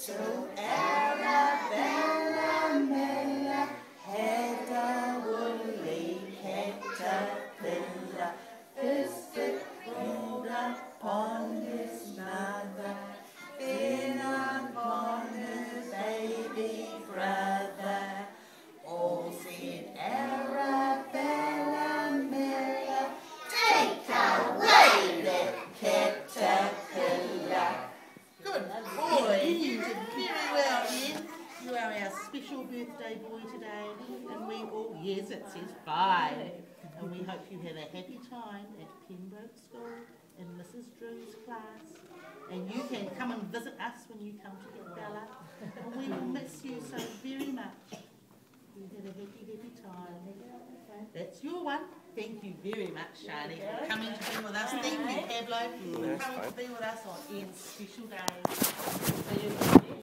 To Arabella Miller had a woolly caterpillar, first it crawled upon his mother, then upon his baby brother. All said Arabella Miller, take away that caterpillar. Good boy, you did very well, Ian. You are our special birthday boy today, and we all, yes, it says 5. And we hope you have a happy time at Pembroke School in Mrs. Drew's class. And you can come and visit us when you come to Bella. And we will miss you so very much. You had a happy time. That's your one. Thank you very much, Charlie, for coming to be with us. Thank you, Pablo, for coming to be with us on Ian's special day.